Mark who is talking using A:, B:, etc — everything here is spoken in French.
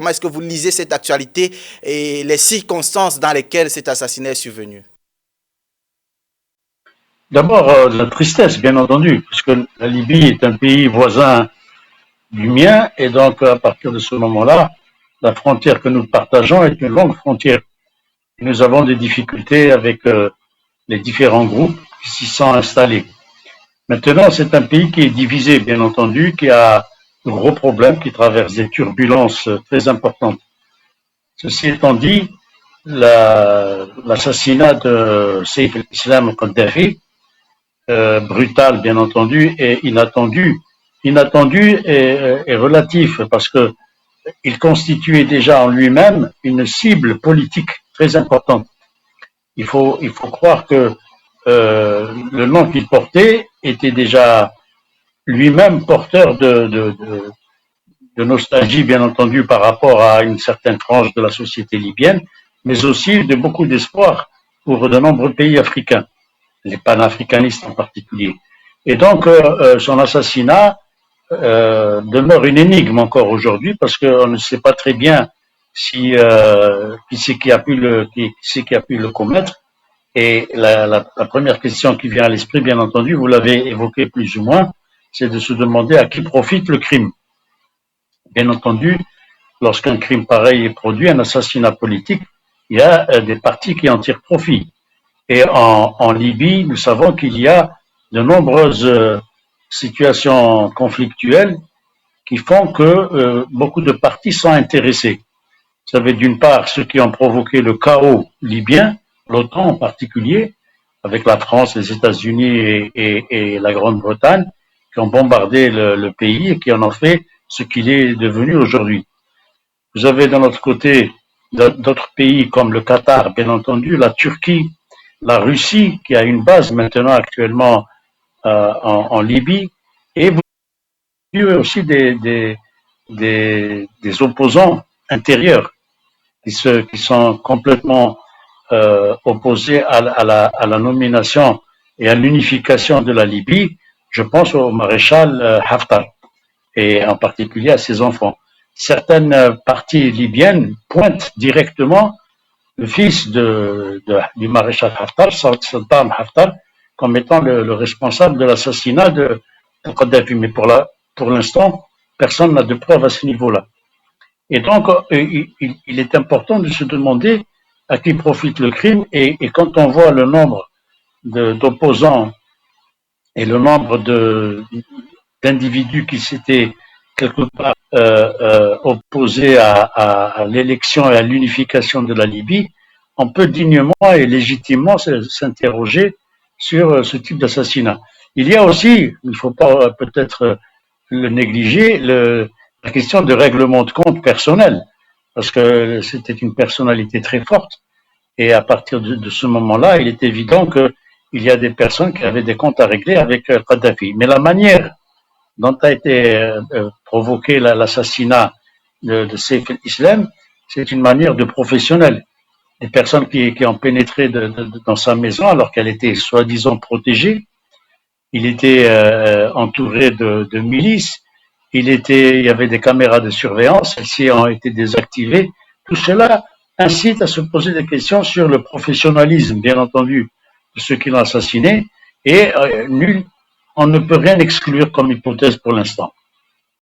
A: Comment est-ce que vous lisez cette actualité et les circonstances dans lesquelles cet assassinat est survenu?
B: D'abord, la tristesse, bien entendu, puisque la Libye est un pays voisin du mien, et donc à partir de ce moment-là, la frontière que nous partageons est une longue frontière. Nous avons des difficultés avec les différents groupes qui s'y sont installés. Maintenant, c'est un pays qui est divisé, bien entendu, qui a de gros problèmes, qui traverse des turbulences très importantes. Ceci étant dit, l'assassinat de Saif al-Islam Kadhafi, brutal bien entendu et inattendu. Inattendu et relatif parce que il constituait déjà en lui-même une cible politique très importante. Il faut croire que le nom qu'il portait était déjà lui-même porteur de nostalgie, bien entendu, par rapport à une certaine frange de la société libyenne, mais aussi de beaucoup d'espoir pour de nombreux pays africains, les panafricanistes en particulier. Et donc, son assassinat demeure une énigme encore aujourd'hui parce qu'on ne sait pas très bien si qui c'est qui a pu le commettre. Et la première question qui vient à l'esprit, bien entendu, vous l'avez évoqué plus ou moins, c'est de se demander à qui profite le crime. Bien entendu, lorsqu'un crime pareil est produit, un assassinat politique, il y a des partis qui en tirent profit. Et en Libye, nous savons qu'il y a de nombreuses situations conflictuelles qui font que beaucoup de partis sont intéressés. Vous savez, d'une part, ceux qui ont provoqué le chaos libyen, l'OTAN en particulier, avec la France, les États-Unis et la Grande-Bretagne, qui ont bombardé le pays et qui en ont fait ce qu'il est devenu aujourd'hui. Vous avez d'un autre côté d'autres pays comme le Qatar, bien entendu, la Turquie, la Russie, qui a une base maintenant actuellement en Libye, et vous avez aussi des opposants intérieurs qui sont complètement opposés à la nomination et à l'unification de la Libye. Je pense au maréchal Haftar et en particulier à ses enfants. Certaines parties libyennes pointent directement le fils du maréchal Haftar, Saddam Haftar, comme étant le responsable de l'assassinat de Kadhafi. Mais pour l'instant, personne n'a de preuves à ce niveau-là. Et donc, il est important de se demander à qui profite le crime. Et quand on voit le nombre d'opposants et le nombre d'individus qui s'étaient quelque part opposés à l'élection et à l'unification de la Libye, on peut dignement et légitimement s'interroger sur ce type d'assassinat. Il y a aussi, il ne faut pas peut-être le négliger, la question de règlement de compte personnel, parce que c'était une personnalité très forte, et à partir de ce moment-là, il est évident qu'il y a des personnes qui avaient des comptes à régler avec Kadhafi. Mais la manière dont a été provoqué l'assassinat de Saif al-Islam, c'est une manière de professionnel. Des personnes qui ont pénétré dans sa maison alors qu'elle était soi-disant protégée. Il était entouré de milices. Il y avait des caméras de surveillance. Celles-ci ont été désactivées. Tout cela incite à se poser des questions sur le professionnalisme, bien entendu, de ceux qui l'ont assassiné. Et on ne peut rien exclure comme hypothèse pour l'instant.